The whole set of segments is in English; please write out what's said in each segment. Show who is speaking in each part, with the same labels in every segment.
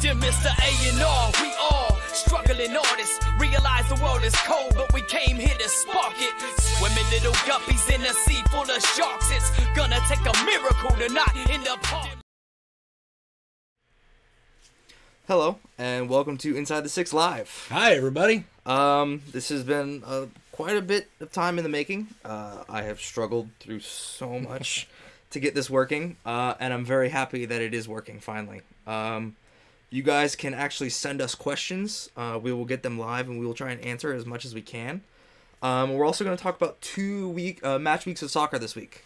Speaker 1: Dear Mr. A&R, we all struggling artists. Realize the world is cold, but we came here to spark it. Swimming little guppies in a sea full of sharks. It's gonna take a miracle to not end up park.
Speaker 2: Hello, and welcome to Inside the Six Live.
Speaker 3: Hi, everybody.
Speaker 2: This has been quite a bit of time in the making. I have struggled through so much to get this working, and I'm very happy that it is working finally. You guys can actually send us questions. We will get them live, and we will try and answer as much as we can. We're also going to talk about 2 match weeks of soccer this week.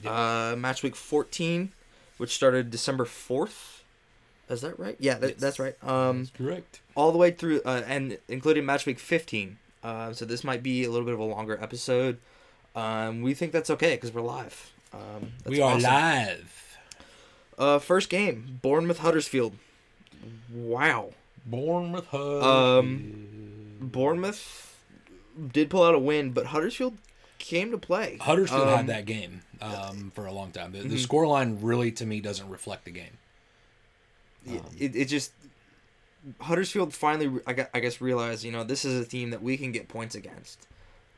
Speaker 2: Yep. Match week 14, which started December 4th. Is that right? Yeah, that's right.
Speaker 3: That's correct.
Speaker 2: All the way through, and including match week 15. So this might be a little bit of a longer episode. We think that's okay because we're live.
Speaker 3: We are awesome.
Speaker 2: Live. First game, Bournemouth Huddersfield. Wow.
Speaker 3: Bournemouth.
Speaker 2: Bournemouth did pull out a win, but Huddersfield came to play.
Speaker 3: Huddersfield had that game for a long time. The scoreline really, to me, doesn't reflect the game.
Speaker 2: It just Huddersfield finally, I guess, realized, this is a team that we can get points against.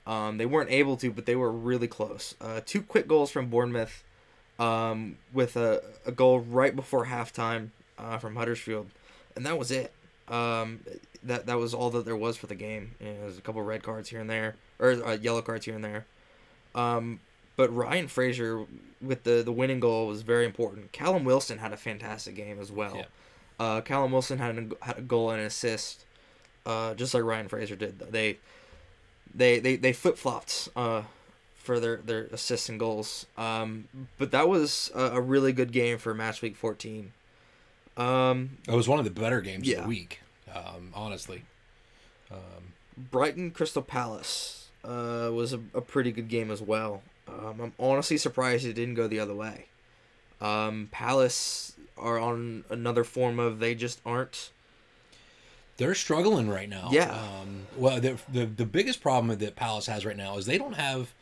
Speaker 2: They weren't able to, but they were really close. 2 quick goals from Bournemouth, with a goal right before halftime from Huddersfield, and that was it. That was all that there was for the game. There's a couple red cards here and there, or yellow cards here and there. But Ryan Fraser with the winning goal was very important. Callum Wilson had a fantastic game as well. Yeah. Callum Wilson had a goal and an assist, just like Ryan Fraser did. They flip-flopped for their assists and goals. But that was a really good game for match week 14.
Speaker 3: It was one of the better games of the week, honestly.
Speaker 2: Brighton Crystal Palace was a pretty good game as well. I'm honestly surprised it didn't go the other way. Palace are on another form of they just aren't.
Speaker 3: They're struggling right now.
Speaker 2: Yeah.
Speaker 3: Well, the biggest problem that Palace has right now is they don't have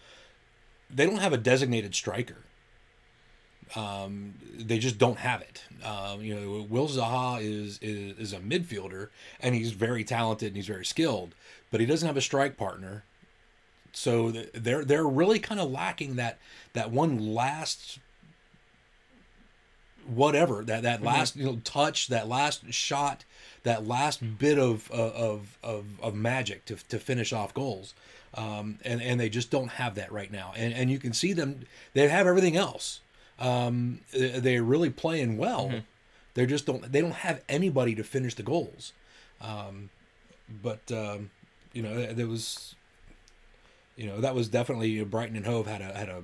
Speaker 3: a designated striker. They just don't have it. Will Zaha is a midfielder, and he's very talented and he's very skilled, but he doesn't have a strike partner. So they're really kind of lacking that one last whatever, that last touch, that last shot, that last bit of magic to finish off goals. And they just don't have that right now. And you can see them, they have everything else. They're really playing well. They don't have anybody to finish the goals. There was, that was definitely Brighton and Hove had a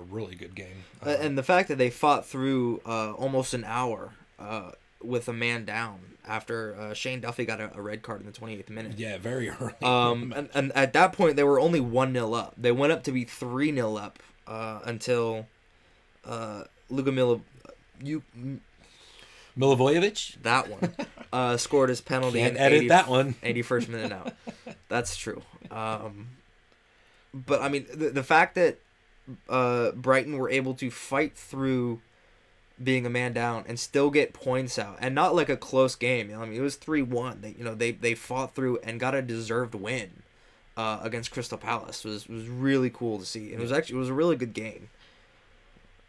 Speaker 3: really good game.
Speaker 2: And the fact that they fought through almost an hour with a man down after Shane Duffy got a red card in the 28th minute.
Speaker 3: Yeah, very early.
Speaker 2: And at that point, they were only 1-0 up. They went up to be 3-0 up until Luka
Speaker 3: Milivojevic?
Speaker 2: That one. Scored his penalty.
Speaker 3: Can't edit that one.
Speaker 2: 81st minute out. That's true. But, I mean, the fact that Brighton were able to fight through being a man down and still get points out, and not like a close game. I mean, it was 3-1. They fought through and got a deserved win against Crystal Palace. Was really cool to see. It was a really good game.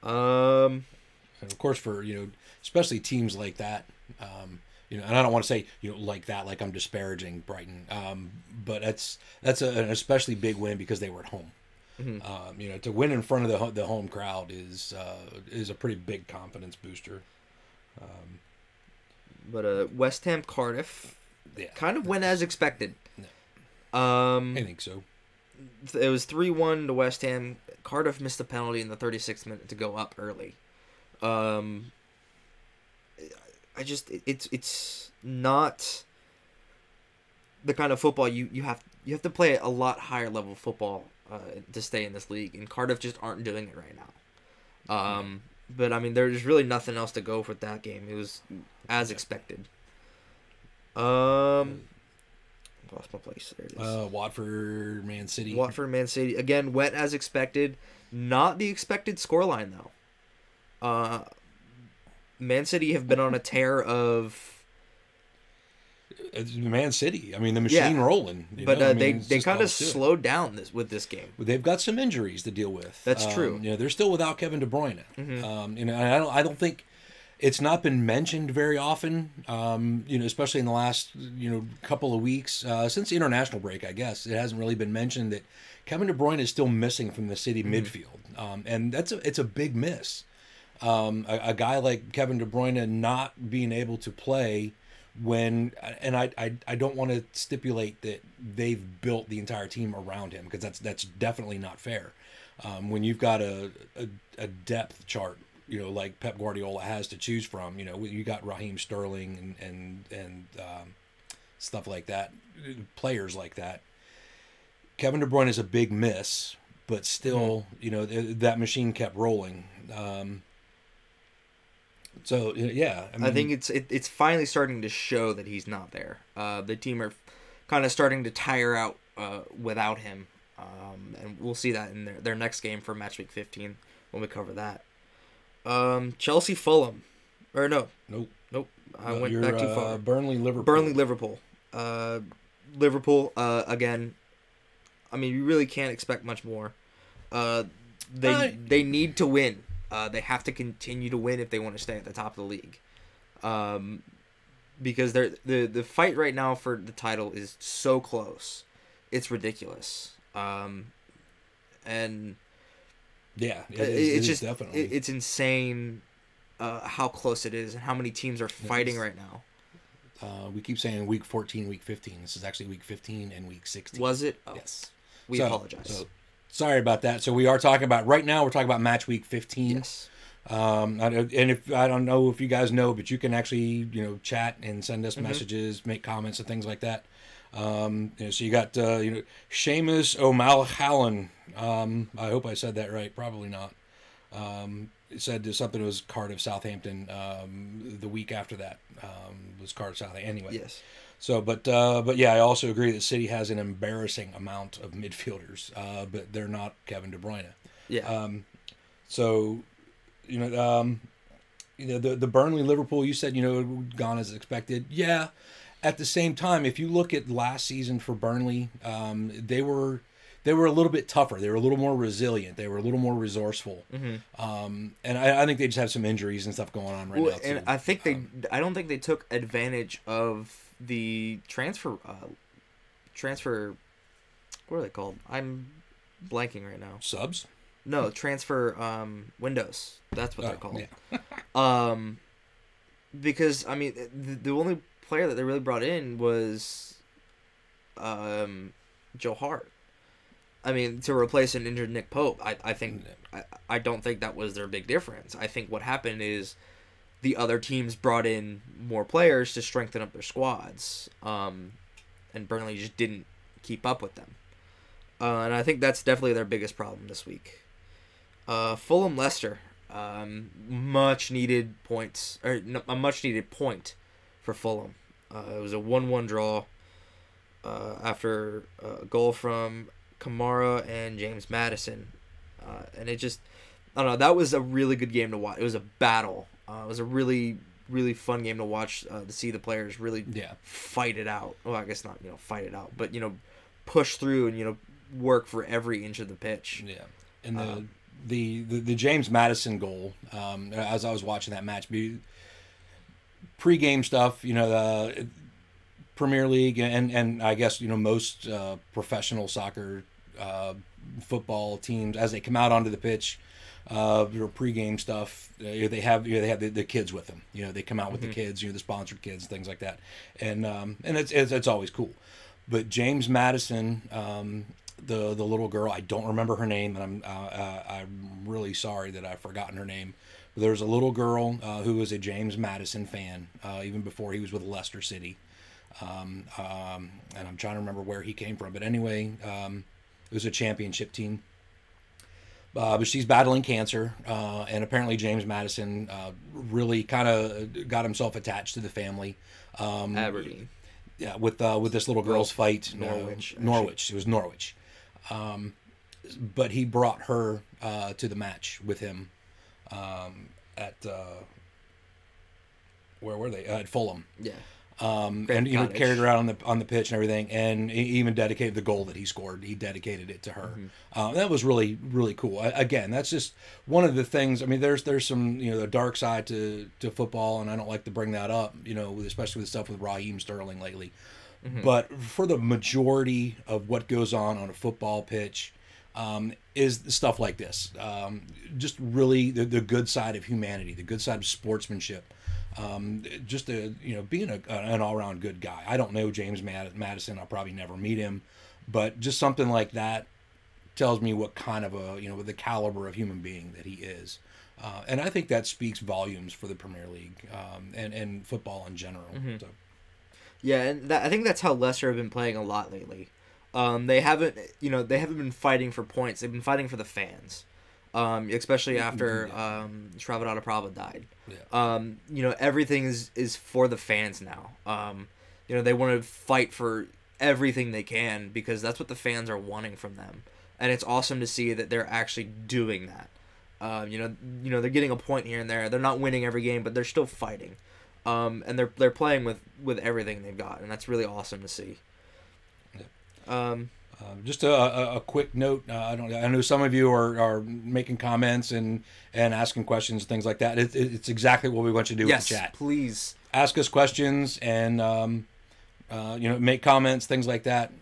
Speaker 3: And of course, for especially teams like that, and I don't want to say like that, like I'm disparaging Brighton, but that's an especially big win because they were at home. To win in front of the home crowd is a pretty big confidence booster.
Speaker 2: But West Ham Cardiff kind of went as expected.
Speaker 3: I think so.
Speaker 2: It was 3-1 to West Ham. Cardiff missed a penalty in the 36th minute to go up early. It's not the kind of football you have to play a lot higher level football to stay in this league, and Cardiff just aren't doing it right now. But I mean, there's really nothing else to go for that game. It was as expected. Lost my place. There it is.
Speaker 3: Watford, Man City.
Speaker 2: Watford, Man City. Again, went as expected. Not the expected scoreline, though. Man City have been on a tear of
Speaker 3: It's Man City. I mean, the machine
Speaker 2: Yeah.
Speaker 3: rolling.
Speaker 2: But
Speaker 3: I mean,
Speaker 2: they
Speaker 3: just
Speaker 2: kind
Speaker 3: all
Speaker 2: of
Speaker 3: to it.
Speaker 2: slowed down with this game.
Speaker 3: They've got some injuries to deal with.
Speaker 2: That's true.
Speaker 3: They're still without Kevin De Bruyne. And I don't think it's not been mentioned very often. Especially in the last couple of weeks since the international break. I guess it hasn't really been mentioned that Kevin De Bruyne is still missing from the City midfield, and it's a big miss. A guy like Kevin De Bruyne not being able to play when, and I don't want to stipulate that they've built the entire team around him, because that's definitely not fair. When you've got a depth chart, like Pep Guardiola has to choose from, you got Raheem Sterling and stuff like that, players like that. Kevin De Bruyne is a big miss, but still, that machine kept rolling. So yeah,
Speaker 2: I think it's finally starting to show that he's not there. The team are kind of starting to tire out without him, and we'll see that in their next game for match week 15 when we cover that. Chelsea Fulham, or no,
Speaker 3: nope.
Speaker 2: I went back too far.
Speaker 3: Burnley Liverpool.
Speaker 2: Liverpool again. I mean, you really can't expect much more. They need to win. They have to continue to win if they want to stay at the top of the league, because the fight right now for the title is so close, it's ridiculous. And
Speaker 3: yeah,
Speaker 2: it's just
Speaker 3: definitely
Speaker 2: it's insane how close it is and how many teams are fighting right now.
Speaker 3: We keep saying week 14, week 15. This is actually week 15 and week 16.
Speaker 2: Was it? Oh,
Speaker 3: yes.
Speaker 2: We apologize.
Speaker 3: So, sorry about that. So we are talking about right now. We're talking about match week 15.
Speaker 2: Yes.
Speaker 3: And if I don't know if you guys know, but you can actually chat and send us messages, make comments and things like that. So you got Seamus O'Mallhallen. I hope I said that right. Probably not. It said something was Cardiff Southampton. The week after that was Cardiff Southampton. Anyway.
Speaker 2: Yes.
Speaker 3: So, but yeah, I also agree that City has an embarrassing amount of midfielders, but they're not Kevin De Bruyne.
Speaker 2: Yeah.
Speaker 3: So, the Burnley Liverpool, you said gone as expected. Yeah. At the same time, if you look at last season for Burnley, they were a little bit tougher. They were a little more resilient. They were a little more resourceful. And I think they just have some injuries and stuff going on right now too.
Speaker 2: And I think I don't think they took advantage of the transfer. What are they called? I'm blanking right now.
Speaker 3: Subs?
Speaker 2: No, transfer windows. That's what they're called.
Speaker 3: Yeah.
Speaker 2: Because I mean, the only player that they really brought in was Joe Hart. I mean, to replace an injured Nick Pope, I don't think that was their big difference. I think what happened is the other teams brought in more players to strengthen up their squads, and Burnley just didn't keep up with them. And I think that's definitely their biggest problem this week. Fulham Leicester, much needed points, or a much needed point for Fulham. It was a 1-1 draw after a goal from Kamara and James Maddison, and it just, I don't know, that was a really good game to watch. It was a battle. It was a really, really fun game to watch, to see the players really fight it out. Well, I guess not, fight it out, but, push through and, work for every inch of the pitch.
Speaker 3: Yeah. And the James Maddison goal, as I was watching that match, pre-game stuff, the Premier League and I guess, most professional soccer, football teams, as they come out onto the pitch, your pregame stuff, they have the kids with them. They come out with the kids, the sponsored kids, things like that, and it's always cool. But James Maddison, the little girl, I don't remember her name, and I'm really sorry that I've forgotten her name. But there's a little girl who was a James Maddison fan even before he was with Leicester City, and I'm trying to remember where he came from. But anyway, it was a championship team. But she's battling cancer, and apparently James Maddison really kind of got himself attached to the family.
Speaker 2: Aberdeen.
Speaker 3: Yeah, with this little girl's fight.
Speaker 2: Norwich.
Speaker 3: Norwich. It was Norwich. But he brought her to the match with him at where were they? At Fulham.
Speaker 2: Yeah.
Speaker 3: and carried her out on the pitch and everything, and he even dedicated the goal that he scored. He dedicated it to her. That was really, really cool. Again, that's just one of the things. I mean, there's some the dark side to football, and I don't like to bring that up. Especially with stuff with Raheem Sterling lately. But for the majority of what goes on a football pitch, is stuff like this. Just really the good side of humanity, the good side of sportsmanship. Just being an all-around good guy. I don't know James Madison. I'll probably never meet him, but just something like that tells me what kind of the caliber of human being that he is. And I think that speaks volumes for the Premier League and football in general. So.
Speaker 2: Yeah, and I think that's how Leicester have been playing a lot lately. They haven't been fighting for points. They've been fighting for the fans, especially after Shravadada Prava died. Yeah. Everything is for the fans now. They want to fight for everything they can because that's what the fans are wanting from them, and it's awesome to see that they're actually doing that. They're getting a point here and there. They're not winning every game, but they're still fighting. And they're playing with everything they've got, and that's really awesome to see.
Speaker 3: Just a quick note. I know some of you are making comments and asking questions, things like that. It's exactly what we want you to do with the chat.
Speaker 2: Please
Speaker 3: ask us questions and make comments, things like that.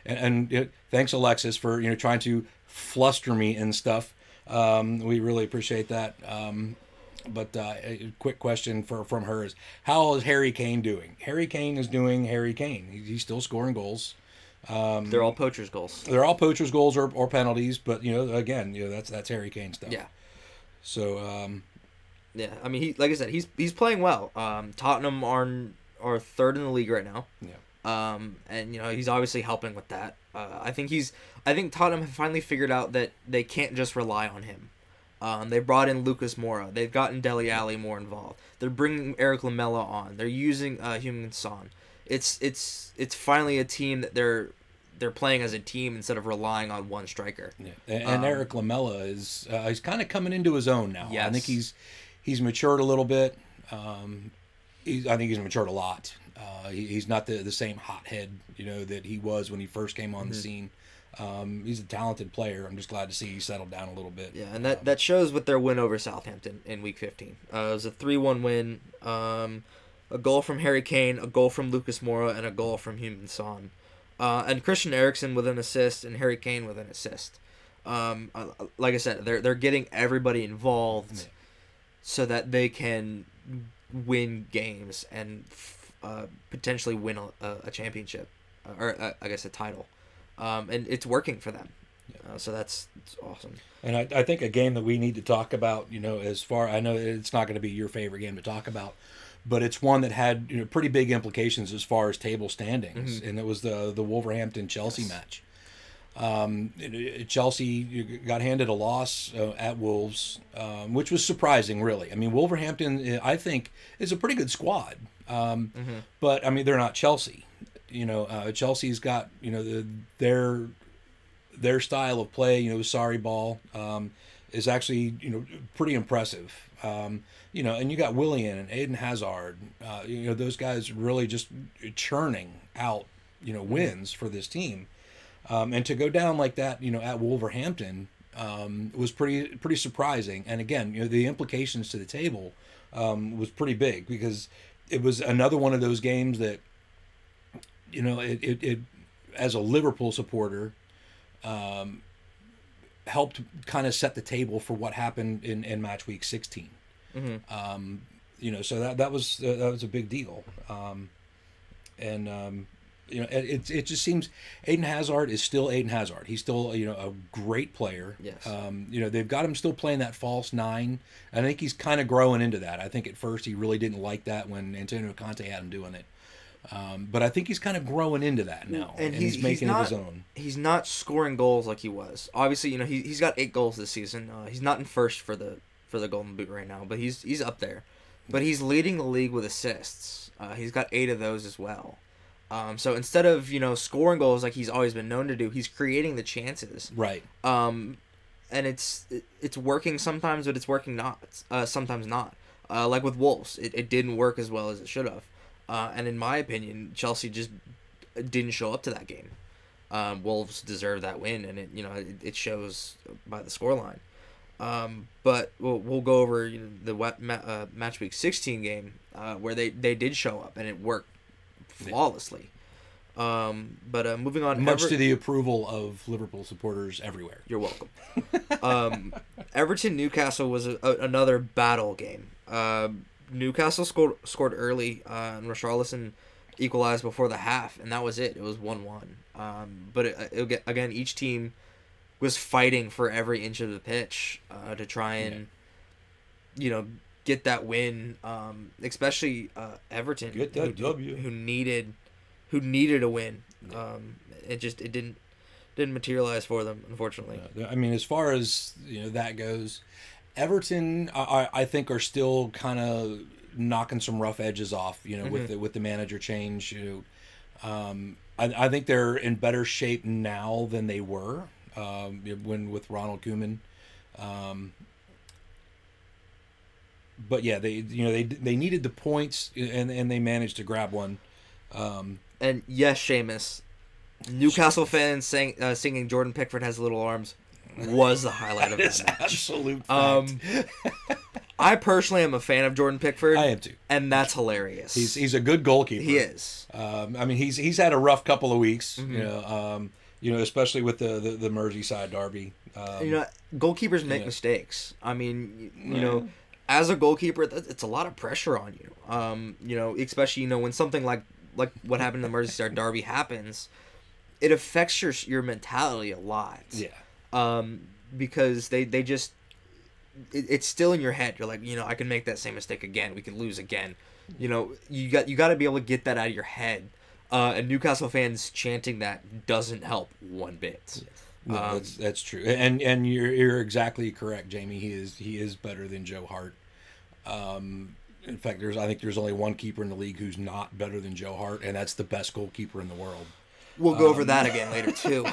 Speaker 3: And thanks, Alexis, for trying to fluster me and stuff. We really appreciate that. But a quick question from her is, how is Harry Kane doing? Harry Kane is doing Harry Kane. He's still scoring goals.
Speaker 2: They're all poachers' goals.
Speaker 3: They're all poachers' goals or penalties. But again, that's Harry Kane stuff.
Speaker 2: Yeah.
Speaker 3: So.
Speaker 2: Yeah, I mean, like I said, he's playing well. Tottenham are third in the league right now.
Speaker 3: Yeah.
Speaker 2: And he's obviously helping with that. I think Tottenham have finally figured out that they can't just rely on him. They brought in Lucas Moura. They've gotten Dele Alli more involved. They're bringing Eric Lamela on. They're using Heung-min Son. It's finally a team that they're playing as a team instead of relying on one striker.
Speaker 3: Yeah. And Eric Lamela is he's kind of coming into his own now.
Speaker 2: Yes.
Speaker 3: I think he's matured a little bit. I think he's matured a lot. He's not the same hothead that he was when he first came on the scene. He's a talented player. I'm just glad to see he settled down a little bit.
Speaker 2: Yeah, and that shows with their win over Southampton in Week 15. It was a 3-1 win. A goal from Harry Kane, a goal from Lucas Moura, and a goal from Heung-min Son. And Christian Eriksen with an assist, and Harry Kane with an assist. Like I said, they're getting everybody involved so that they can win games and potentially win a championship, or I guess a title. And it's working for them. So it's awesome.
Speaker 3: And I think a game that we need to talk about, I know it's not going to be your favorite game to talk about, but it's one that had pretty big implications as far as table standings, and it was the Wolverhampton-Chelsea match. Chelsea got handed a loss at Wolves, which was surprising, really. I mean, Wolverhampton, I think, is a pretty good squad, but I mean, they're not Chelsea. Chelsea's got their style of play. Sarri ball is actually pretty impressive. And you got Willian and Eden Hazard. Those guys really just churning out wins for this team. And to go down like that, at Wolverhampton, was pretty surprising. And again, the implications to the table was pretty big because it was another one of those games that. It as a Liverpool supporter, helped kind of set the table for what happened in match week 16. So that was a big deal. It just seems Eden Hazard is still Eden Hazard. He's still a great player.
Speaker 2: Yes.
Speaker 3: They've got him still playing that false nine. I think he's kind of growing into that. I think at first he really didn't like that when Antonio Conte had him doing it. But I think he's kind of growing into that now, and he's making it his own.
Speaker 2: He's not scoring goals like he was. Obviously, he's got 8 goals this season. He's not in first for the Golden Boot right now, but he's up there. But he's leading the league with assists. He's got 8 of those as well. So instead of scoring goals like he's always been known to do, he's creating the chances.
Speaker 3: Right.
Speaker 2: And it's working sometimes, but it's working sometimes not. Like with Wolves, it didn't work as well as it should have. And in my opinion, Chelsea just didn't show up to that game. Wolves deserved that win, and it shows by the scoreline. But we'll go over the match week 16 game where they did show up and it worked flawlessly. But moving on,
Speaker 3: much to the approval of Liverpool supporters everywhere.
Speaker 2: You're welcome. Everton Newcastle was another battle game. Newcastle scored early, and Richarlison equalized before the half, and that was it. It was 1-1. But again, each team was fighting for every inch of the pitch to try and get that win. Especially Everton,
Speaker 3: Get that W.
Speaker 2: who needed a win. It didn't materialize for them, unfortunately.
Speaker 3: I mean, as far as that goes, Everton, I think, are still kind of knocking some rough edges off. With the manager change. I think they're in better shape now than they were when with Ronald Koeman. But yeah, they needed the points and they managed to grab one.
Speaker 2: And yes, Seamus, Newcastle fans singing "Jordan Pickford has little arms" was the highlight of that match.
Speaker 3: Absolute fact.
Speaker 2: I personally am a fan of Jordan Pickford.
Speaker 3: I am too,
Speaker 2: and that's hilarious.
Speaker 3: He's a good goalkeeper.
Speaker 2: He is.
Speaker 3: I mean, he's had a rough couple of weeks. Especially with the Merseyside derby.
Speaker 2: Goalkeepers make mistakes. I mean, as a goalkeeper, it's a lot of pressure on you. Especially when something like what happened in the Merseyside derby happens, it affects your mentality a lot.
Speaker 3: Yeah.
Speaker 2: Because they just it's still in your head. You're like, I can make that same mistake again. We could lose again. You got to be able to get that out of your head. And Newcastle fans chanting that doesn't help one bit.
Speaker 3: No, that's true, and you're exactly correct, Jamie. He is better than Joe Hart. In fact, I think there's only one keeper in the league who's not better than Joe Hart, and that's the best goalkeeper in the world.
Speaker 2: We'll go over that again later too.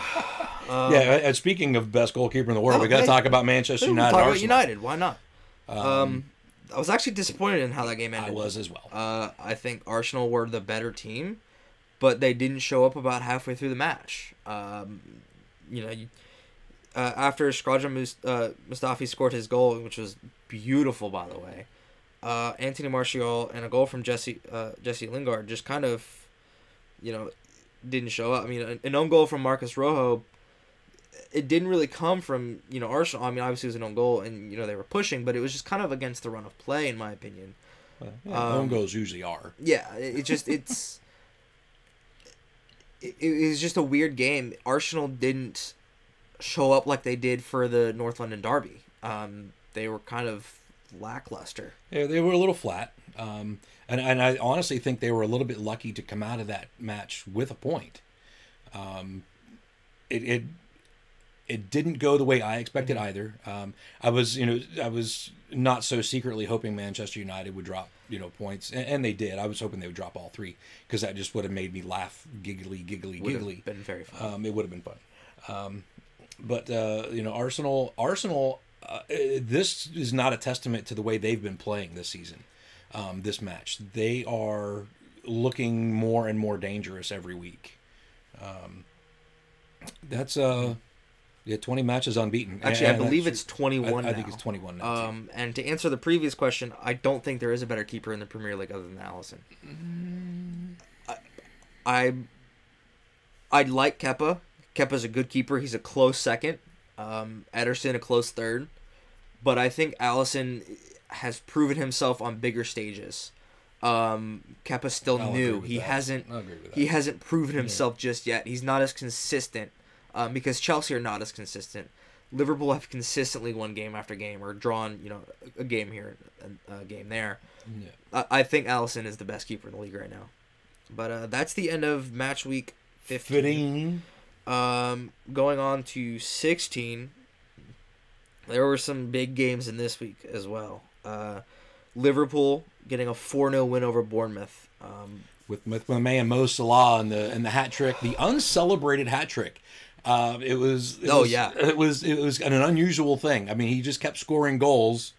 Speaker 3: And speaking of best goalkeeper in the world, we got to talk about Manchester United.
Speaker 2: Talk about United. Why not? I was actually disappointed in how that game ended.
Speaker 3: I was as well.
Speaker 2: I think Arsenal were the better team, but they didn't show up about halfway through the match. After Shkodran Mustafi scored his goal, which was beautiful, by the way, Anthony Martial and a goal from Jesse Lingard just kind of, didn't show up. I mean, an own goal from Marcus Rojo, it didn't really come from, Arsenal. I mean, obviously it was an own goal, and, they were pushing, but it was just kind of against the run of play, in my opinion.
Speaker 3: Own goals usually are.
Speaker 2: Yeah, it was just a weird game. Arsenal didn't show up like they did for the North London derby. They were kind of lackluster.
Speaker 3: Yeah, they were a little flat. And I honestly think they were a little bit lucky to come out of that match with a point. It didn't go the way I expected either. I was not so secretly hoping Manchester United would drop points, and they did. I was hoping they would drop all three because that just would have made me laugh, giggly.
Speaker 2: Would have been very fun.
Speaker 3: It would have been fun. But Arsenal. This is not a testament to the way they've been playing this season. This match, they are looking more and more dangerous every week. That's 20 matches unbeaten.
Speaker 2: Actually, I believe it's 21 now.
Speaker 3: I think it's 21 now.
Speaker 2: And to answer the previous question, I don't think there is a better keeper in the Premier League other than Alisson. I like Kepa. Kepa's a good keeper. He's a close second. Ederson a close third. But I think Alisson has proven himself on bigger stages. Kepa's still new. He hasn't proven himself just yet. He's not as consistent. Because Chelsea are not as consistent. Liverpool have consistently won game after game or drawn, a game here and a game there. Yeah. I think Alisson is the best keeper in the league right now. But that's the end of match week 15. Going on to 16, there were some big games in this week as well. Liverpool getting a 4-0 win over Bournemouth.
Speaker 3: With my man Mo Salah and the hat trick, the uncelebrated hat trick. It was an unusual thing. I mean, he just kept scoring goals,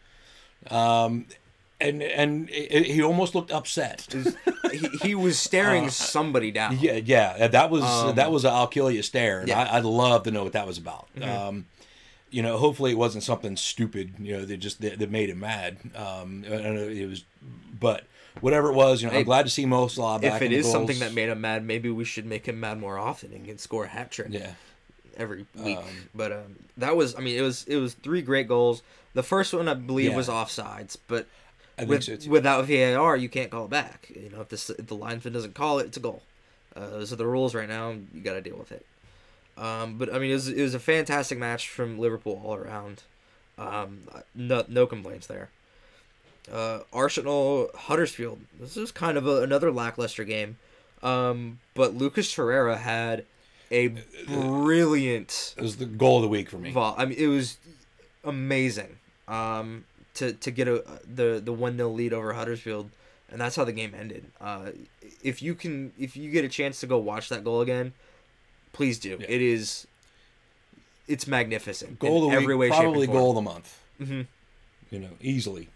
Speaker 3: and and he almost looked upset.
Speaker 2: He was staring somebody down.
Speaker 3: Yeah, that was an "I'll kill you" stare, and
Speaker 2: Yeah.
Speaker 3: I'd love to know what that was about.
Speaker 2: Mm-hmm.
Speaker 3: Hopefully it wasn't something stupid, that made him mad. I don't know, it was, but whatever it was, I'm glad to see Mo Salah back.
Speaker 2: If it
Speaker 3: in the
Speaker 2: is
Speaker 3: goals.
Speaker 2: something that made him mad, maybe we should make him mad more often and can score a hat trick.
Speaker 3: Yeah.
Speaker 2: Every week. But that was, it was 3 great goals. The first one I believe was offsides, but
Speaker 3: I think so too.
Speaker 2: without VAR you can't call it back. If the linesman doesn't call it, it's a goal. Those are the rules right now. You got to deal with it. But it was a fantastic match from Liverpool all around. No complaints there. Arsenal Huddersfield. This is kind of another lackluster game. But Lucas Torreira had a brilliant.
Speaker 3: It was the goal of the week for me.
Speaker 2: It was amazing. To get the 1-0 lead over Huddersfield, and that's how the game ended. If you get a chance to go watch that goal again, please do.
Speaker 3: Yeah.
Speaker 2: It's magnificent.
Speaker 3: Goal of the
Speaker 2: every
Speaker 3: week,
Speaker 2: way,
Speaker 3: probably
Speaker 2: shape, and
Speaker 3: goal of
Speaker 2: form.
Speaker 3: the month.
Speaker 2: Mm-hmm.
Speaker 3: Easily.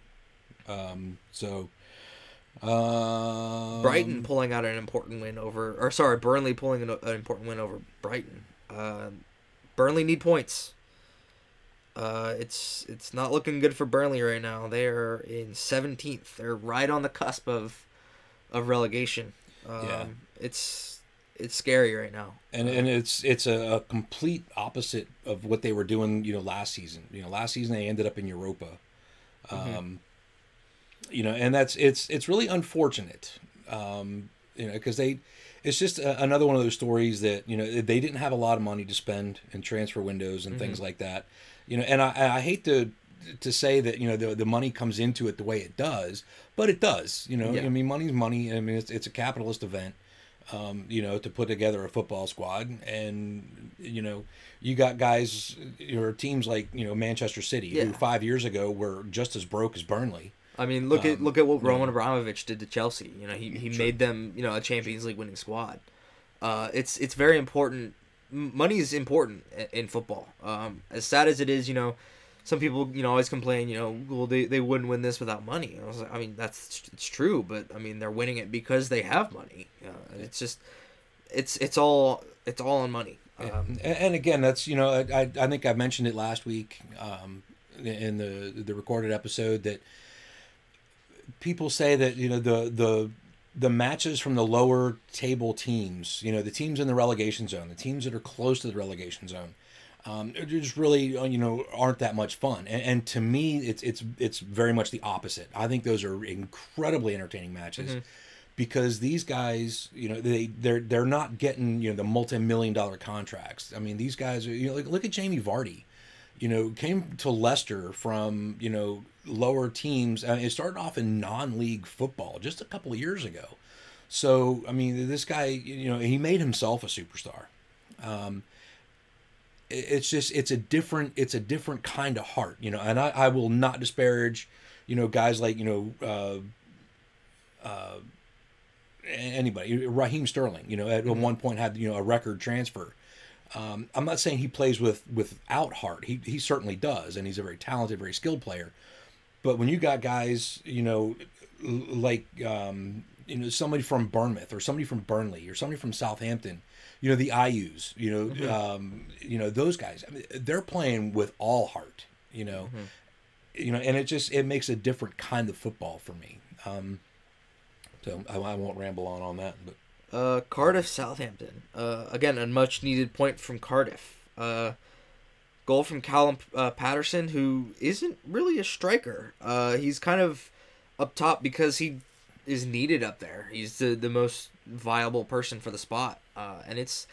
Speaker 2: Brighton pulling out an important win Burnley pulling an important win over Brighton. Burnley need points. It's not looking good for Burnley right now. They're in 17th. They're right on the cusp of relegation. It's scary right now.
Speaker 3: And it's a complete opposite of what they were doing, last season. Last season they ended up in Europa. And it's really unfortunate. Because it's just another one of those stories that, they didn't have a lot of money to spend in transfer windows and things like that. And I hate to say that, the money comes into it the way it does, but it does,
Speaker 2: Yeah.
Speaker 3: I mean, money's money. I mean, it's a capitalist event, to put together a football squad. And, you got guys or teams like, Manchester City, who 5 years ago were just as broke as Burnley.
Speaker 2: I mean, look at what Roman Abramovich did to Chelsea. He made them, a Champions League winning squad. It's very important. Money is important in football. As sad as it is, some people, always complain, well, they wouldn't win this without money. I mean, it's true, but I mean, they're winning it because they have money. It's just, it's all on money.
Speaker 3: And again, that's, I think I mentioned it last week in the recorded episode that people say that, the matches from the lower table teams, the teams in the relegation zone, the teams that are close to the relegation zone, just really, aren't that much fun. And to me, it's very much the opposite. I think those are incredibly entertaining matches because these guys, they're not getting, the multi-million-dollar contracts. I mean, these guys are, look at Jamie Vardy, came to Leicester from, lower teams. It started off in non-league football just a couple of years ago. So, I mean, this guy, he made himself a superstar. It's a different kind of heart, and I will not disparage, guys like, anybody, Raheem Sterling, at one point had, a record transfer. I'm not saying he plays without heart. He certainly does, and he's a very talented, very skilled player. But when you got guys, like, somebody from Bournemouth or somebody from Burnley or somebody from Southampton, the IUs, those guys, I mean, they're playing with all heart, and it makes a different kind of football for me. So I won't ramble on that, but.
Speaker 2: Cardiff Southampton. Again, a much needed point from Cardiff. Goal from Callum Patterson, who isn't really a striker. He's kind of up top because he is needed up there. He's the most viable person for the spot, and it's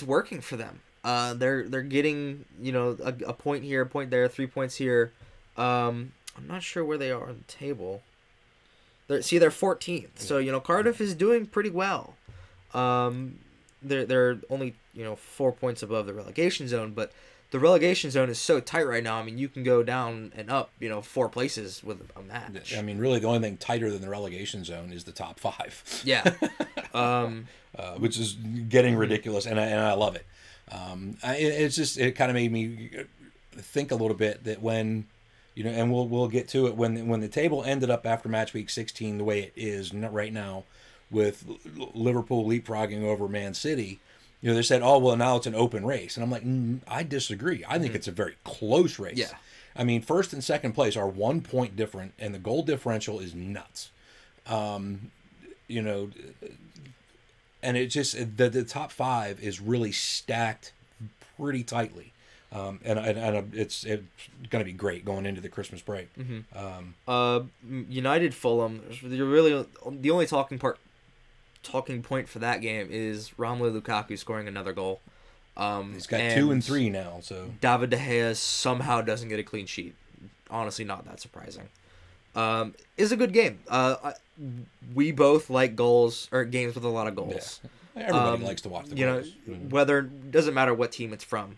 Speaker 2: working for them. They're getting a point here, a point there, 3 points here. I'm not sure where they are on the table. They're 14th, so Cardiff is doing pretty well. They're only 4 points above the relegation zone, but the relegation zone is so tight right now. I mean, you can go down and up 4 places with a match.
Speaker 3: I mean, really, the only thing tighter than the relegation zone is the top 5.
Speaker 2: Yeah,
Speaker 3: which is getting ridiculous, and I love it. It kind of made me think a little bit that when You know, and we'll get to it when the table ended up after match week 16 the way it is right now, with Liverpool leapfrogging over Man City. You know, they said, oh, well, now it's an open race. And I'm like, I disagree. I think it's a very close race.
Speaker 2: Yeah.
Speaker 3: I mean, first and second place are 1 point different, and the goal differential is nuts. You know, and it just, the top 5 is really stacked pretty tightly. And it's going to be great going into the Christmas break.
Speaker 2: United Fulham. Really, the only talking point for that game is Romelu Lukaku scoring another goal.
Speaker 3: He's got 2 and 3 now. So
Speaker 2: David De Gea somehow doesn't get a clean sheet. Honestly, not that surprising. Is a good game. We both like goals or games with a lot of goals.
Speaker 3: Yeah. Everybody likes to watch the goals.
Speaker 2: You know, whether doesn't matter what team it's from.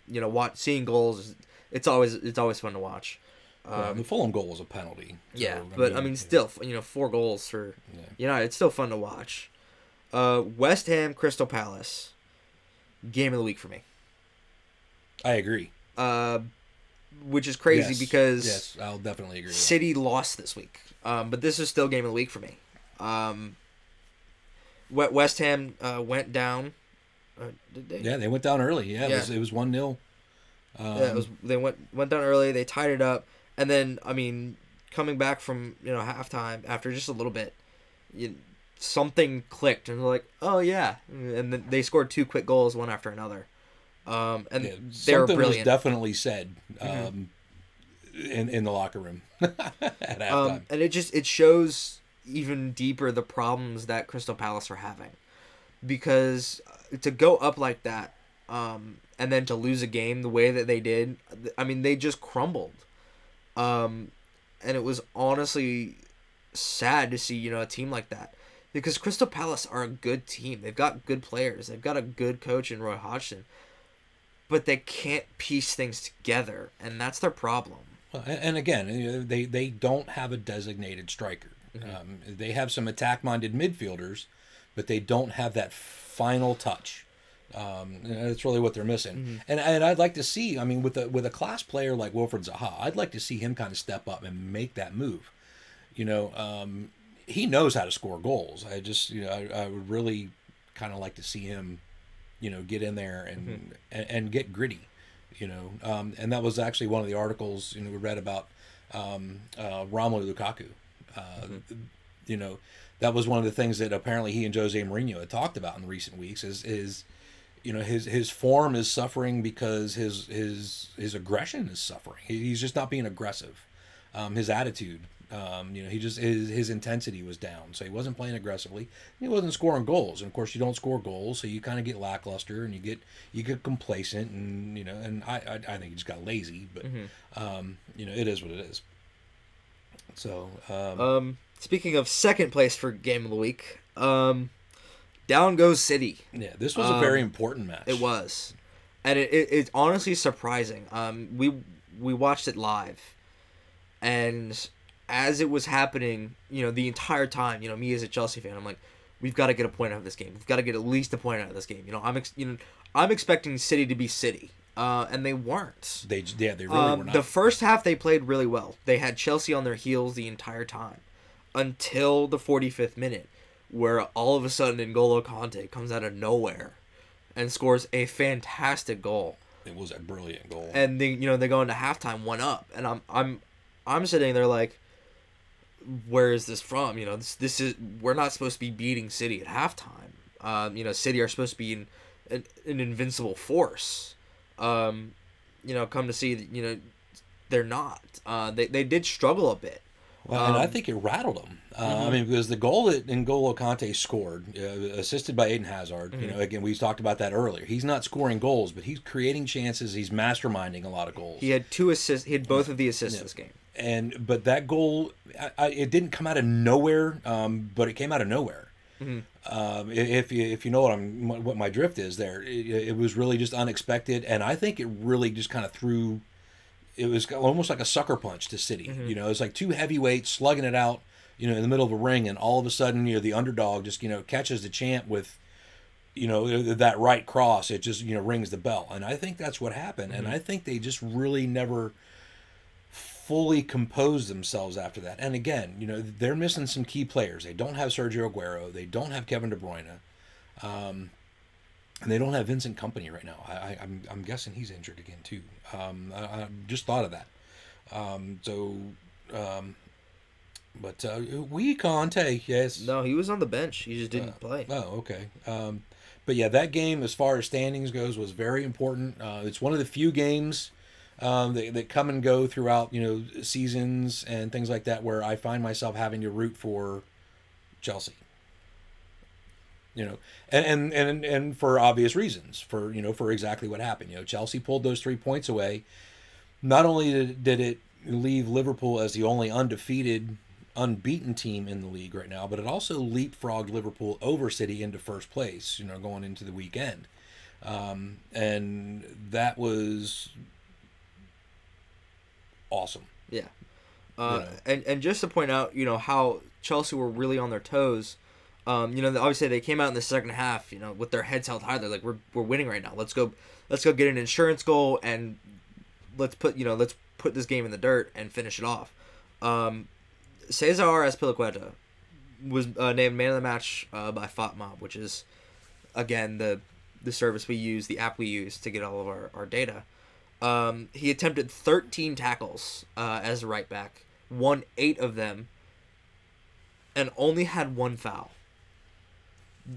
Speaker 2: You know, seeing goals, it's always fun to watch.
Speaker 3: The Fulham goal was a penalty.
Speaker 2: So, but I mean, still, you know, 4 goals for United. It's still fun to watch. West Ham, Crystal Palace, game of the week for me.
Speaker 3: I agree.
Speaker 2: Which is crazy because
Speaker 3: I'll definitely agree.
Speaker 2: City lost this week, but this is still game of the week for me. West Ham went down. Did they?
Speaker 3: Yeah, they went down early. Yeah, it was 1-0.
Speaker 2: They went down early. They tied it up, and then I mean, coming back from halftime after just a little bit, something clicked, and they're like, oh yeah, and then they scored 2 quick goals, one after another. And they were brilliant.
Speaker 3: Was definitely said in the locker room at halftime,
Speaker 2: and it shows even deeper the problems that Crystal Palace are having, because to go up like that, and then to lose a game the way that they did, I mean, they just crumbled, and it was honestly sad to see a team like that, because Crystal Palace are a good team. They've got good players. They've got a good coach in Roy Hodgson. But they can't piece things together, and that's their problem.
Speaker 3: And again, they don't have a designated striker. They have some attack-minded midfielders, but they don't have that final touch. That's really what they're missing. And I'd like to see, I mean, with a class player like Wilfried Zaha, I'd like to see him kind of step up and make that move. He knows how to score goals. I would really kind of like to see him get in there and get gritty, and that was actually one of the articles we read about Romelu Lukaku. That was one of the things that apparently he and Jose Mourinho had talked about in the recent weeks is his form is suffering because his aggression is suffering. He's just not being aggressive. His attitude. He just his intensity was down, so he wasn't playing aggressively. He wasn't scoring goals, and of course you don't score goals, so you kind of get lackluster and you get complacent, and and I think he just got lazy, but it is what it is. So
Speaker 2: speaking of second place for game of the week, down goes City.
Speaker 3: Yeah, this was a very important match.
Speaker 2: It was, and it's honestly surprising. We watched it live, and as it was happening, the entire time, me as a Chelsea fan, I'm like, we've got to get a point out of this game. We've got to get at least a point out of this game. I'm expecting City to be City, and they weren't.
Speaker 3: They really were not.
Speaker 2: The first half they played really well. They had Chelsea on their heels the entire time, until the 45th minute, where all of a sudden N'Golo Kante comes out of nowhere, and scores a fantastic goal.
Speaker 3: It was a brilliant goal.
Speaker 2: And they go into halftime 1-up, and I'm sitting there like, where is this from? This is, we're not supposed to be beating City at halftime. City are supposed to be an invincible force. Come to see that they're not. They did struggle a bit.
Speaker 3: Well, and I think it rattled them. I mean, because the goal that N'Golo Kante scored, assisted by Eden Hazard, again, we talked about that earlier. He's not scoring goals, but he's creating chances. He's masterminding a lot of goals.
Speaker 2: He had 2 assists. He had both of the assists this game.
Speaker 3: But that goal, it didn't come out of nowhere, but it came out of nowhere. If you know what my drift is there, it was really just unexpected, and I think it really just kind of threw. It was almost like a sucker punch to City. It's like 2 heavyweights slugging it out, in the middle of a ring, and all of a sudden, the underdog just catches the champ with, that right cross. It just rings the bell, and I think that's what happened, and I think they just really never fully compose themselves after that. And again, you know, they're missing some key players. They don't have Sergio Aguero. They don't have Kevin De Bruyne. And they don't have Vincent Kompany right now. I'm guessing he's injured again too. I just thought of that. But Conte, yes.
Speaker 2: No, he was on the bench. He just didn't play.
Speaker 3: Oh, okay. But yeah, that game, as far as standings goes, was very important. It's one of the few games that come and go throughout, you know, seasons and things like that, where I find myself having to root for Chelsea. You know, and for obvious reasons, for, you know, for exactly what happened. You know, Chelsea pulled those 3 points away. Not only did it leave Liverpool as the only unbeaten team in the league right now, but it also leapfrogged Liverpool over City into first place, you know, going into the weekend. And that was awesome.
Speaker 2: Yeah. And just to point out, you know, how Chelsea were really on their toes. You know, obviously they came out in the second half, you know, with their heads held high. They're like, we're winning right now. Let's go get an insurance goal, and let's put this game in the dirt and finish it off. Cesar Azpilicueta was named man of the match by FotMob, which is, again, the service we use, the app we use to get all of our data. He attempted 13 tackles as a right back, won 8 of them, and only had 1 foul.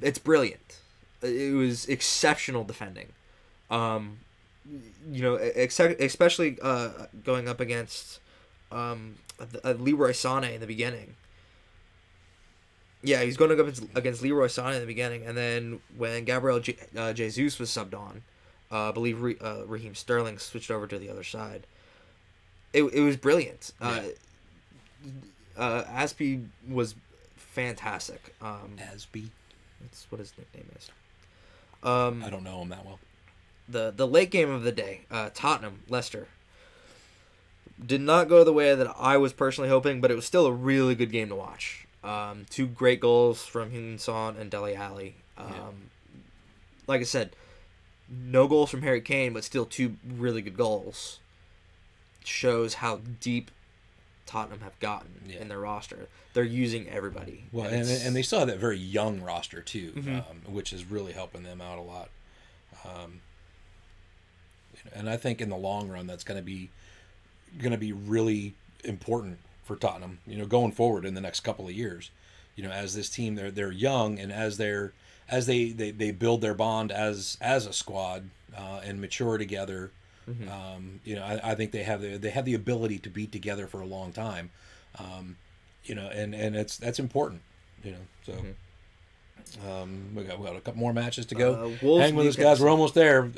Speaker 2: It's brilliant. It was exceptional defending. You know, especially going up against Leroy Sané in the beginning. Yeah, he's going up against Leroy Sané in the beginning, and then when Gabriel Jesus was subbed on, I believe Raheem Sterling switched over to the other side. It was brilliant. Aspie was fantastic.
Speaker 3: Aspie?
Speaker 2: That's what his nickname is.
Speaker 3: I don't know him that well.
Speaker 2: The late game of the day, Tottenham, Leicester, did not go the way that I was personally hoping, but it was still a really good game to watch. 2 great goals from Heung-min Son and Dele Alli. Like I said, no goals from Harry Kane, but still 2 really good goals. Shows how deep Tottenham have gotten in their roster. They're using everybody.
Speaker 3: Well, and they still have that very young roster too, which is really helping them out a lot. And I think in the long run, that's going to be really important for Tottenham. You know, going forward in the next couple of years. You know, as this team, they're young, and as they build their bond as a squad and mature together. You know, I think they have the ability to be together for a long time. You know, and that's important. You know, so we got a couple more matches to go. Hang with us, guys. We're almost there.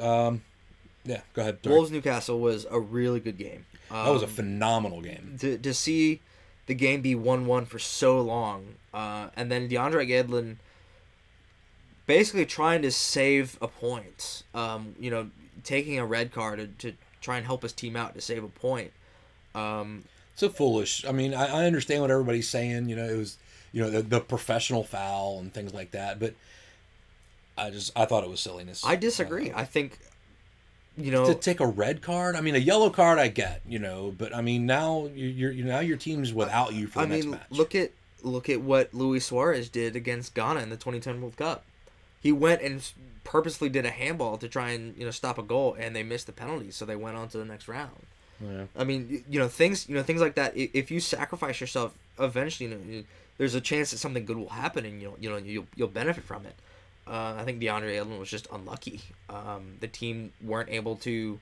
Speaker 3: Yeah, go ahead. Sorry.
Speaker 2: Wolves Newcastle was a really good game.
Speaker 3: That was a phenomenal game.
Speaker 2: To see the game be 1-1 for so long, and then DeAndre Yedlin basically trying to save a point. You know, taking a red card to try and help his team out to save a point.
Speaker 3: So foolish. I mean, I understand what everybody's saying. You know, it was, you know, the professional foul and things like that, but I thought it was silliness.
Speaker 2: I disagree. I think, you know,
Speaker 3: to take a red card. I mean, a yellow card I get, you know, but I mean now your team's without you for the next match.
Speaker 2: Look at what Luis Suarez did against Ghana in the 2010 World Cup. He went and purposely did a handball to try and, you know, stop a goal, and they missed the penalty, so they went on to the next round.
Speaker 3: Yeah.
Speaker 2: I mean, things like that. If you sacrifice yourself, eventually, there's a chance that something good will happen, and you'll benefit from it. I think DeAndre Yedlin was just unlucky. The team weren't able to,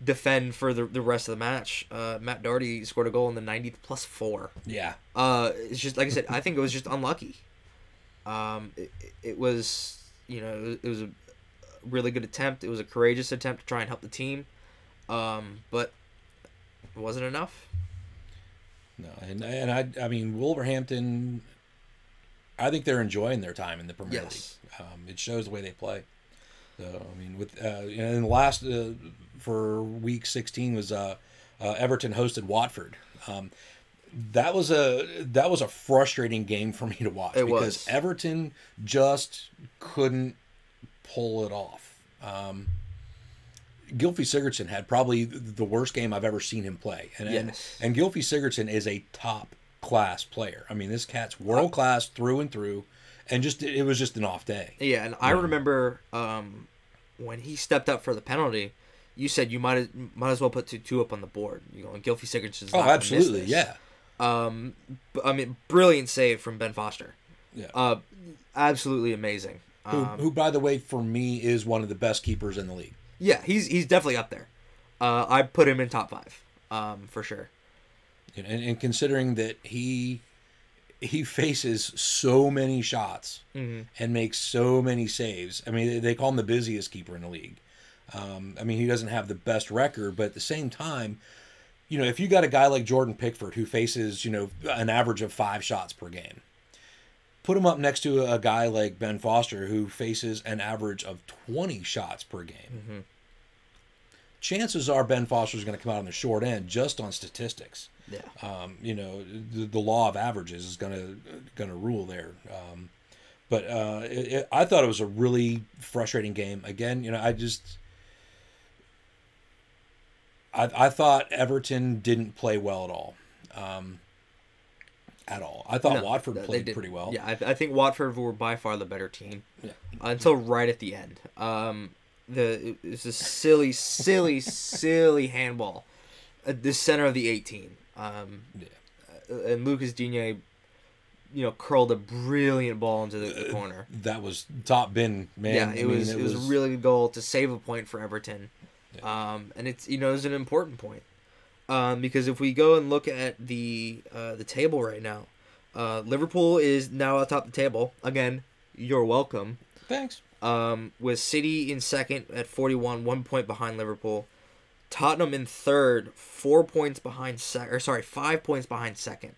Speaker 2: defend for the rest of the match. Matt Doherty scored a goal in the 90th plus 4.
Speaker 3: Yeah.
Speaker 2: It's just like I said. I think it was just unlucky. It was, it was a really good attempt. It was a courageous attempt to try and help the team, but it wasn't enough.
Speaker 3: No, and I mean Wolverhampton, I think they're enjoying their time in the Premier League. It shows the way they play. So I mean, with in the last for week 16 was Everton hosted Watford. That was a frustrating game for me to watch because Everton just couldn't pull it off. Gylfi Sigurdsson had probably the worst game I've ever seen him play, and Gylfi Sigurdsson is a top class player. I mean, this cat's world class through and through, and it was just an off day.
Speaker 2: Yeah, and I remember when he stepped up for the penalty, you said you might as well put 2 up on the board. You know, and Gylfi Sigurdsson's not
Speaker 3: absolutely,
Speaker 2: miss this.
Speaker 3: yeah.
Speaker 2: I mean, brilliant save from Ben Foster.
Speaker 3: Yeah.
Speaker 2: Absolutely amazing.
Speaker 3: Who, by the way, for me is one of the best keepers in the league.
Speaker 2: Yeah, he's definitely up there. I put him in top 5, for sure.
Speaker 3: And considering that he faces so many shots and makes so many saves. I mean, they call him the busiest keeper in the league. I mean, he doesn't have the best record, but at the same time, you know, if you got a guy like Jordan Pickford who faces, you know, an average of 5 shots per game, put him up next to a guy like Ben Foster who faces an average of 20 shots per game. Chances are Ben Foster's going to come out on the short end just on statistics.
Speaker 2: Yeah.
Speaker 3: You know, the law of averages is going to rule there. But I thought it was a really frustrating game. Again, you know, I thought Everton didn't play well at all. I thought Watford played pretty well.
Speaker 2: Yeah, I think Watford were by far the better team until right at the end. It was a silly, silly, silly handball at the center of the 18. And Lucas Digne, you know, curled a brilliant ball into the corner.
Speaker 3: That was top bin, man.
Speaker 2: Yeah, it was a really good goal to save a point for Everton. Yeah. And it's, you know, it's an important point. Because if we go and look at the table right now, Liverpool is now atop the table. Again, you're welcome.
Speaker 3: Thanks.
Speaker 2: With City in second at 41, 1 point behind Liverpool. Tottenham in third, 5 points behind second.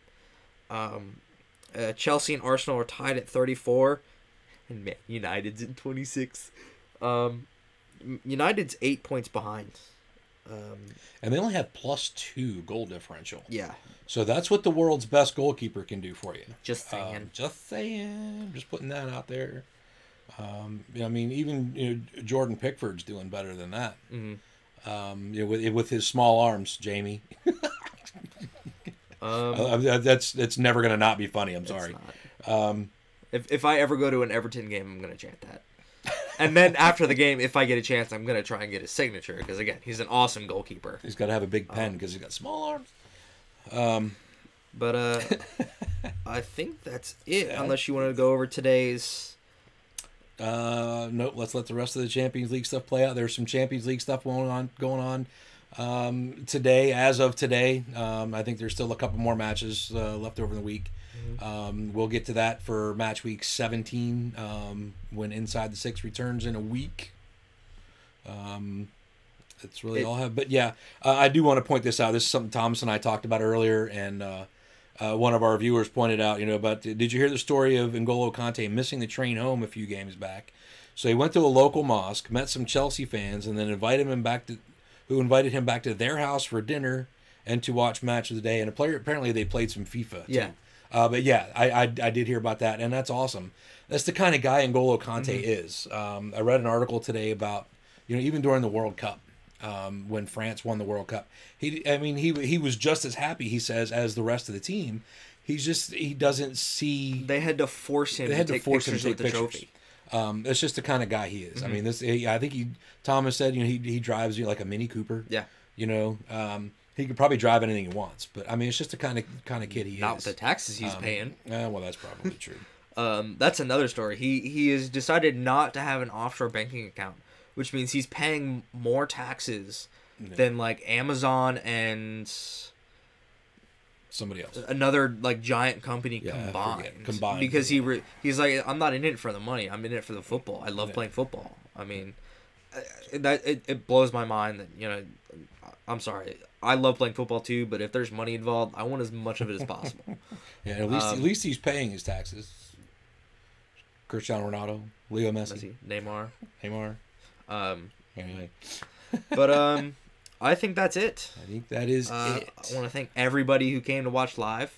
Speaker 2: Chelsea and Arsenal are tied at 34, and Man United's in 26. United's 8 points behind.
Speaker 3: And they only have +2 goal differential.
Speaker 2: Yeah.
Speaker 3: So that's what the world's best goalkeeper can do for you.
Speaker 2: Just saying.
Speaker 3: Just putting that out there. I mean, even Jordan Pickford's doing better than that. With his small arms, Jamie. That's never gonna not be funny. I'm sorry.
Speaker 2: If I ever go to an Everton game, I'm gonna chant that. And then after the game, if I get a chance, I'm gonna try and get his signature because again, he's an awesome goalkeeper.
Speaker 3: He's got to have a big pen because he's got small arms.
Speaker 2: But I think that's it. Yeah. Unless you want to go over today's.
Speaker 3: Nope. Let's let the rest of the Champions League stuff play out. There's some Champions League stuff going on today. As of today, I think there's still a couple more matches left over the week. We'll get to that for match week 17 when Inside the Six returns in a week. That's really all I have. But yeah, I do want to point this out. This is something Thomas and I talked about earlier, and one of our viewers pointed out, about, did you hear the story of N'Golo Kante missing the train home a few games back? So he went to a local mosque, met some Chelsea fans, and then invited him back to their house for dinner and to watch Match of the Day. And apparently they played some FIFA too.
Speaker 2: Yeah.
Speaker 3: But yeah, I did hear about that, and that's awesome. That's the kind of guy N'Golo Kante is. I read an article today about, even during the World Cup, when France won the World Cup, he was just as happy, he says, as the rest of the team. He doesn't see.
Speaker 2: They had to force him to take pictures with the trophy.
Speaker 3: It's just the kind of guy he is. I mean, I think Thomas said, he drives like a Mini Cooper.
Speaker 2: Yeah.
Speaker 3: He could probably drive anything he wants, but I mean, it's just the kind of kid he is.
Speaker 2: Not with the taxes he's paying.
Speaker 3: Well, that's probably true.
Speaker 2: That's another story. He has decided not to have an offshore banking account, which means he's paying more taxes than like Amazon and
Speaker 3: somebody else,
Speaker 2: another like giant company combined. Because he's like, I'm not in it for the money. I'm in it for the football. I love playing football. I mean, it blows my mind that I'm sorry. I love playing football too, but if there's money involved, I want as much of it as possible.
Speaker 3: Yeah, at least he's paying his taxes. Cristiano Ronaldo, Leo Messi,
Speaker 2: Neymar.
Speaker 3: Anyway.
Speaker 2: But I think that's it.
Speaker 3: I think that is it.
Speaker 2: I want to thank everybody who came to watch live.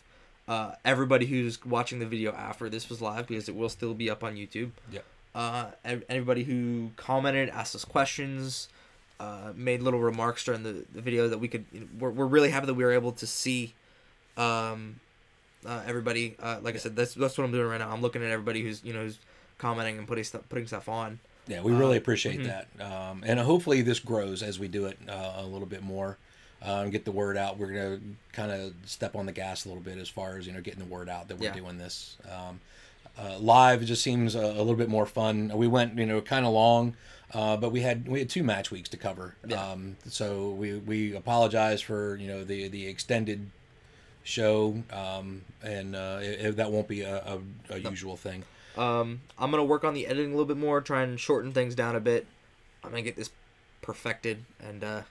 Speaker 2: Everybody who's watching the video after this was live, because it will still be up on YouTube.
Speaker 3: Yeah.
Speaker 2: Everybody who commented, asked us questions. made little remarks during the video that we could. We're really happy that we were able to see everybody. Like I said, that's what I'm doing right now. I'm looking at everybody who's commenting and putting stuff on.
Speaker 3: Yeah, we really appreciate that, and hopefully this grows as we do it a little bit more. And get the word out. We're gonna kind of step on the gas a little bit as far as getting the word out that we're doing this. Live, it just seems a little bit more fun. We went kind of long, but we had 2 match weeks to cover.
Speaker 2: Yeah.
Speaker 3: So we apologize for the extended show, and that won't be a usual thing.
Speaker 2: I'm gonna work on the editing a little bit more, try and shorten things down a bit. I'm gonna get this perfected and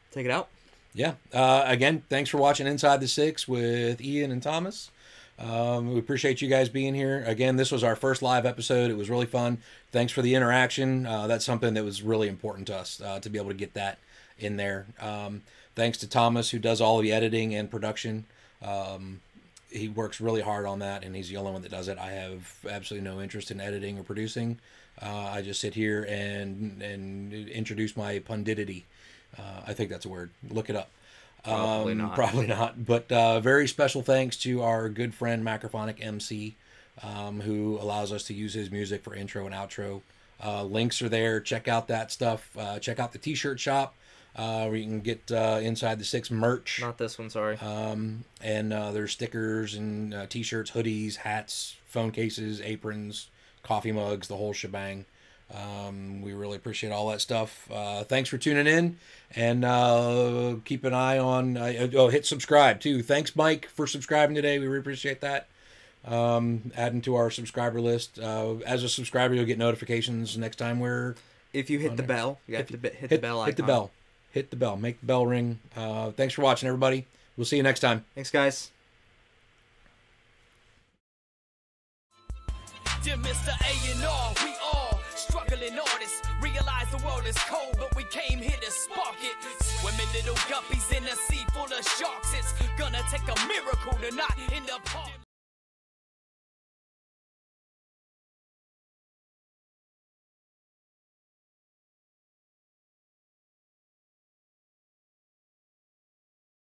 Speaker 2: take it out.
Speaker 3: Yeah. Again, thanks for watching Inside the Six with Ian and Thomas. We appreciate you guys being here. Again, this was our first live episode. It was really fun. Thanks for the interaction. That's something that was really important to us, to be able to get that in there. Thanks to Thomas, who does all of the editing and production. He works really hard on that, and he's the only one that does it. I have absolutely no interest in editing or producing. I just sit here and introduce my punditity. I think that's a word. Look it up.
Speaker 2: Probably not.
Speaker 3: Probably not. But very special thanks to our good friend Macrophonic MC, who allows us to use his music for intro and outro. Links are there. Check out that stuff. Check out the t-shirt shop, where you can get Inside the Six merch.
Speaker 2: Not this one, sorry.
Speaker 3: And there's stickers and t-shirts, hoodies, hats, phone cases, aprons, coffee mugs, the whole shebang. We really appreciate all that stuff. Thanks for tuning in, and keep an eye on hit subscribe too. Thanks, Mike, for subscribing today. We really appreciate that. Adding to our subscriber list. As a subscriber, you'll get notifications next time we're
Speaker 2: if you hit the bell, you have to hit the bell icon.
Speaker 3: Hit the bell, make the bell ring. Thanks for watching, everybody. We'll see you next time.
Speaker 2: Thanks, guys.
Speaker 1: Dear Mr. A&R, we all struggling artists. Realize the world is cold, but we came here to spark it. Swimming little guppies in a sea full of sharks. It's gonna take a miracle to not end up hard.